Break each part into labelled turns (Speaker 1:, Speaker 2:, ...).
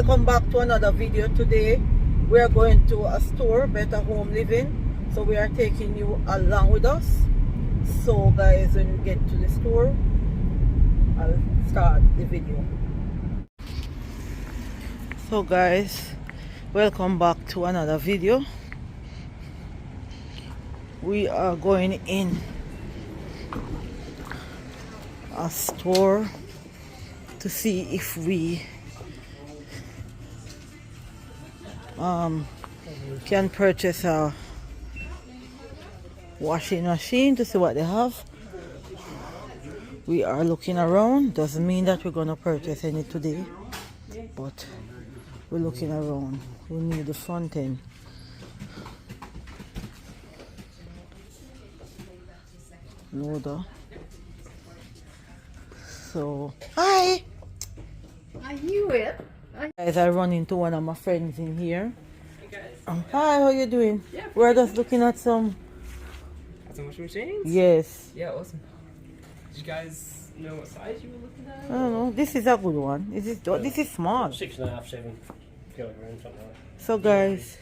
Speaker 1: welcome back to another video. Today we are going to a store, Betta Home Living, so we are taking you along with us. So guys, when we get to the store, I'll start the video. So guys, welcome back to another video. We are going in a store to see if we can purchase a washing machine, to see what they have. We are looking around. Doesn't mean that we're gonna purchase any today, but we're looking around. We need the front end. Loader. So hi.
Speaker 2: I knew it.
Speaker 1: Guys, I run into one of my friends in here.
Speaker 3: Hey guys.
Speaker 1: Hi, how you doing?
Speaker 3: Yeah.
Speaker 1: We're just looking at some.
Speaker 3: At some washing machines?
Speaker 1: Yes.
Speaker 3: Yeah, awesome. Did you guys know what size you were looking at?
Speaker 1: I don't know. This is a good one. Is it? This is small.
Speaker 4: 6.5, 7 kilograms, something like that.
Speaker 1: So guys,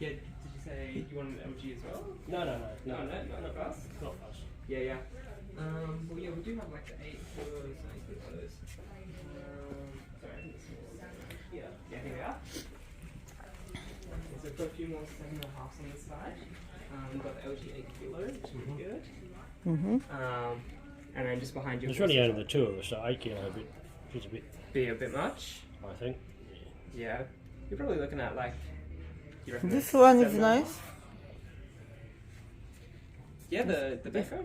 Speaker 3: Yeah, did you say you want an LG as well?
Speaker 4: No,
Speaker 3: Not us?
Speaker 4: not us.
Speaker 3: Yeah, yeah. Well, yeah, we do have like the 8 kilos, 8 kilos. Sorry, I think this is, yeah, here we are. So we've got a few more 7.5 on this side. We've got the LG 8 kilo, which is pretty good. And then just behind you.
Speaker 4: It's really only the two of us, so 8 kilo is a bit,
Speaker 3: Be a bit much.
Speaker 4: I think.
Speaker 3: Yeah. You're probably looking at like. You reckon
Speaker 1: this
Speaker 3: it's
Speaker 1: one is
Speaker 3: 7.5?
Speaker 1: nice.
Speaker 3: Yeah, the Beko.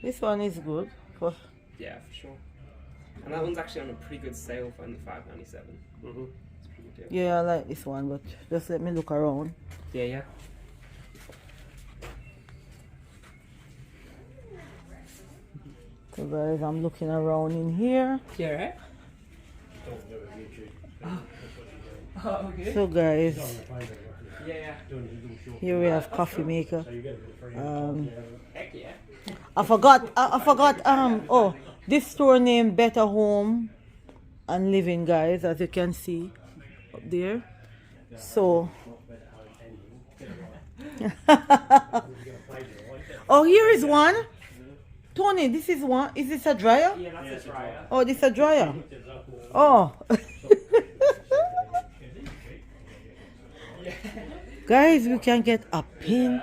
Speaker 1: This one is good. For
Speaker 3: Yeah, for sure. And that one's actually on a pretty good sale for only $5.97. It's a pretty good deal.
Speaker 1: yeah, I like this one, but just let me look around.
Speaker 3: Yeah, yeah.
Speaker 1: So guys, I'm looking around in here.
Speaker 3: Yeah, right?
Speaker 4: Don't do it on YouTube.
Speaker 3: Oh, okay.
Speaker 1: So guys,
Speaker 3: Yeah, yeah.
Speaker 1: here we have coffee maker.
Speaker 4: So you get a bit of free.
Speaker 3: Heck yeah.
Speaker 1: I forgot. Oh, this store named Betta Home and Living, guys, as you can see up there. So oh, here is one. Tony, this is one. Is this a dryer?
Speaker 3: Yeah, that's a dryer.
Speaker 1: Oh, this is a dryer. Oh. Guys, we can get a pin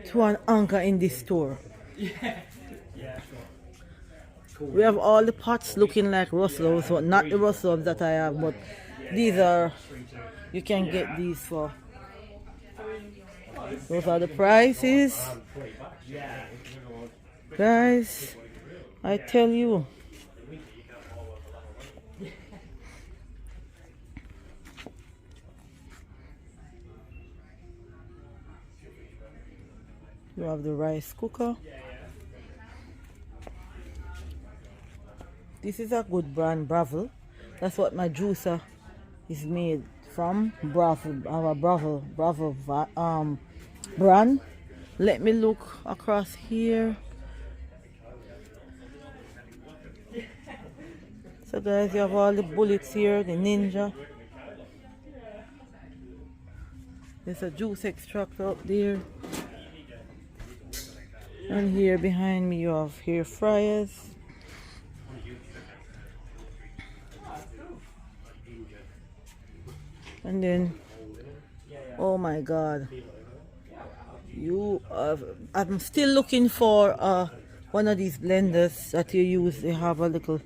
Speaker 1: to an anchor in this store. We have all the pots looking like Russells, but not the Russells that I have, but these are, you can get these for, those are the prices. Guys, I tell you. You have the rice cooker. This is a good brand, Bravo. That's what my juicer is made from. Bravo, our Bravo brand. Let me look across here. So guys, you have all the bullets here, the Ninja. There's a juice extractor up there. And here behind me you have hair fryers. And then, oh my god, I'm still looking for one of these blenders that you use. They have a little,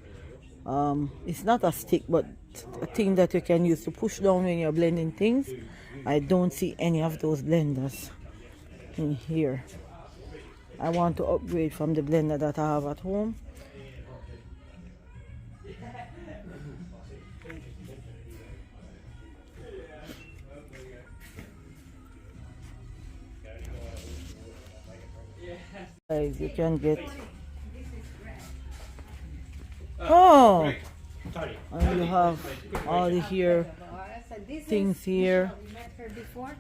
Speaker 1: it's not a stick, but a thing that you can use to push down when you're blending things. I don't see any of those blenders in here. I want to upgrade from the blender that I have at home. Guys, you can get. Oh, and you have all the here things here.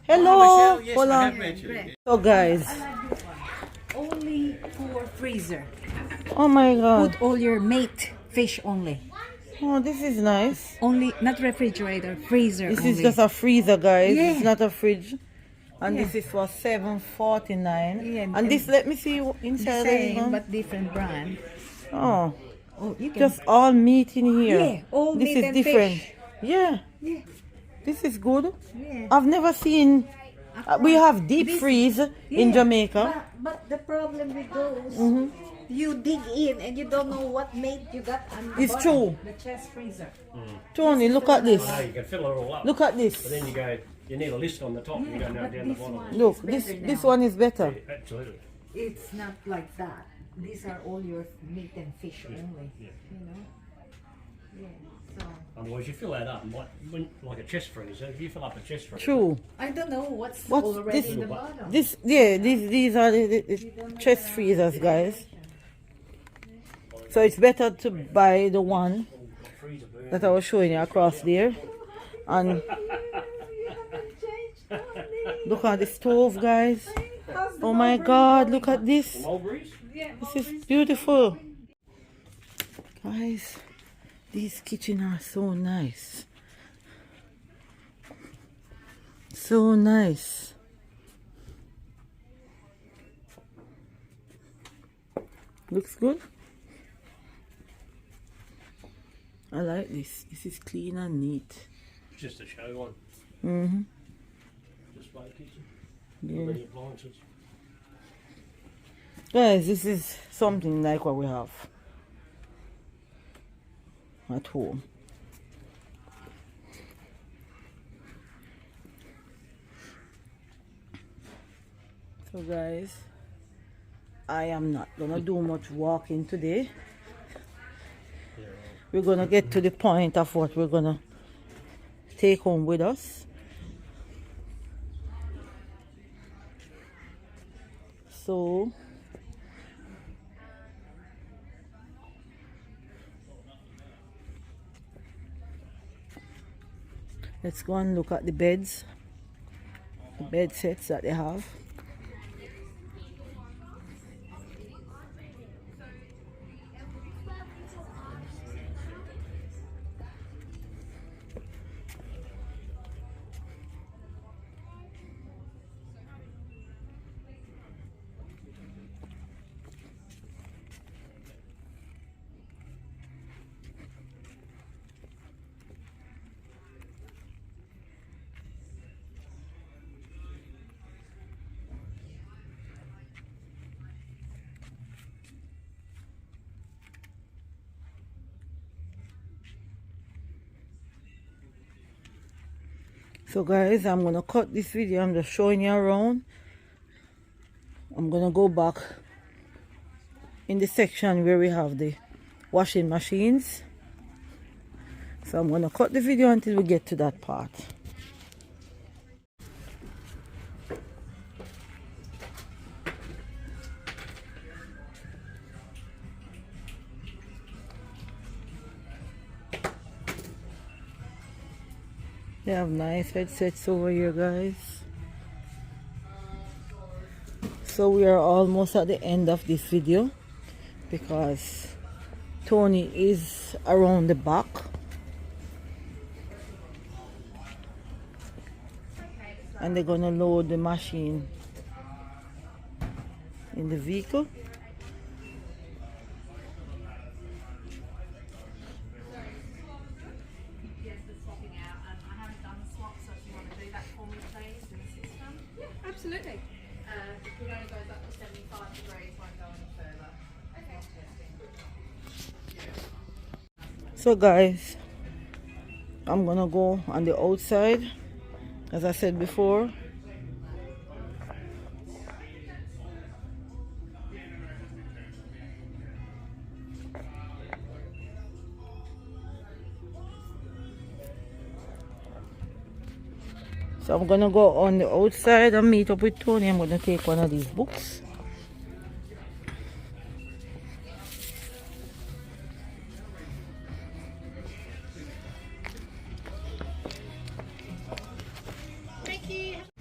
Speaker 1: Hello, hold on. So guys,
Speaker 2: Only for freezer.
Speaker 1: oh my god.
Speaker 2: Put all your mate fish only.
Speaker 1: Oh, this is nice.
Speaker 2: Only, not refrigerator, freezer.
Speaker 1: This
Speaker 2: only.
Speaker 1: is just a freezer, guys.
Speaker 2: Yeah.
Speaker 1: It's not a fridge. And
Speaker 2: Yeah.
Speaker 1: this is for $7.49.
Speaker 2: Yeah,
Speaker 1: and
Speaker 2: and
Speaker 1: this, let me see
Speaker 2: the
Speaker 1: inside.
Speaker 2: same but different brand.
Speaker 1: Oh,
Speaker 2: Oh, you can.
Speaker 1: just all meat in here.
Speaker 2: Yeah, all
Speaker 1: this
Speaker 2: meat
Speaker 1: is
Speaker 2: and
Speaker 1: different.
Speaker 2: fish.
Speaker 1: Yeah,
Speaker 2: Yeah,
Speaker 1: this is good.
Speaker 2: yeah.
Speaker 1: I've never seen. We have deep
Speaker 2: This-
Speaker 1: freeze in
Speaker 2: Yeah,
Speaker 1: Jamaica.
Speaker 2: But the problem with those,
Speaker 1: Mm-hmm.
Speaker 2: you dig in and you don't know what meat you got on the
Speaker 1: It's
Speaker 2: bottom.
Speaker 1: true.
Speaker 2: The chest freezer.
Speaker 1: Tony, look at this.
Speaker 4: No, you can fill it all up.
Speaker 1: Look at
Speaker 4: But
Speaker 1: this.
Speaker 4: then you go, you need a list on the top, and you go no,
Speaker 2: but
Speaker 4: down the
Speaker 2: this
Speaker 4: bottom.
Speaker 2: one-
Speaker 1: Look,
Speaker 2: It's
Speaker 1: this
Speaker 2: better
Speaker 1: one is better.
Speaker 4: Yeah, absolutely.
Speaker 2: It's not like that. These are all your meat and fish only.
Speaker 4: Yeah.
Speaker 2: You know. Yeah. So
Speaker 4: Otherwise, you fill that up, and like a chest freezer. If you fill up a chest freezer,
Speaker 1: True.
Speaker 2: I don't know what's
Speaker 1: What's
Speaker 2: already
Speaker 1: this?
Speaker 2: in the bottom.
Speaker 1: These are the chest freezers, guys. So it's better to buy the one
Speaker 4: freezer burn.
Speaker 1: that I was showing you across there. And look at the stove, guys. Oh my God, look at this.
Speaker 4: Mulberries.
Speaker 1: This is beautiful. Guys, these kitchens are so nice. So nice. Looks good. I like this. This is clean and neat.
Speaker 4: Just a show one.
Speaker 1: Mm-hmm.
Speaker 4: Display kitchen.
Speaker 1: Yeah.
Speaker 4: Many appliances.
Speaker 1: Guys, this is something like what we have at home. So guys, I am not gonna do much walking today. We're gonna get to the point of what we're gonna take home with us. So let's go and look at the beds, the bed sets that they have. So guys, I'm gonna cut this video. I'm just showing you around. I'm gonna go back in the section where we have the washing machines. So I'm gonna cut the video until we get to that part. They have nice headsets over here, guys. So we are almost at the end of this video because Tony is around the back. And they're gonna load the machine in the vehicle.
Speaker 5: Absolutely. It only goes up to 75 degrees, won't go any further. Okay.
Speaker 1: So guys, I'm gonna go on the outside, as I said before. So I'm gonna go on the outside and meet up with Tony. I'm gonna take one of these books.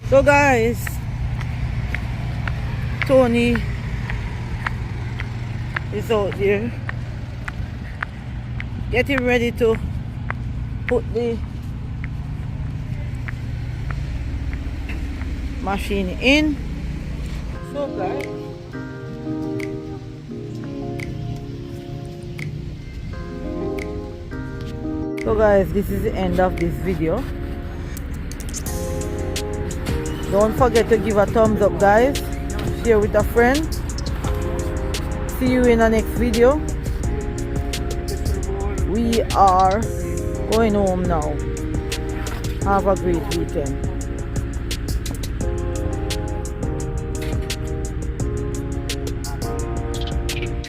Speaker 1: So guys, Tony is out there getting ready to put the machine in. So guys, this is the end of this video. Don't forget to give a thumbs up, guys. Share with a friend. See you in the next video. We are going home now. Have a great weekend.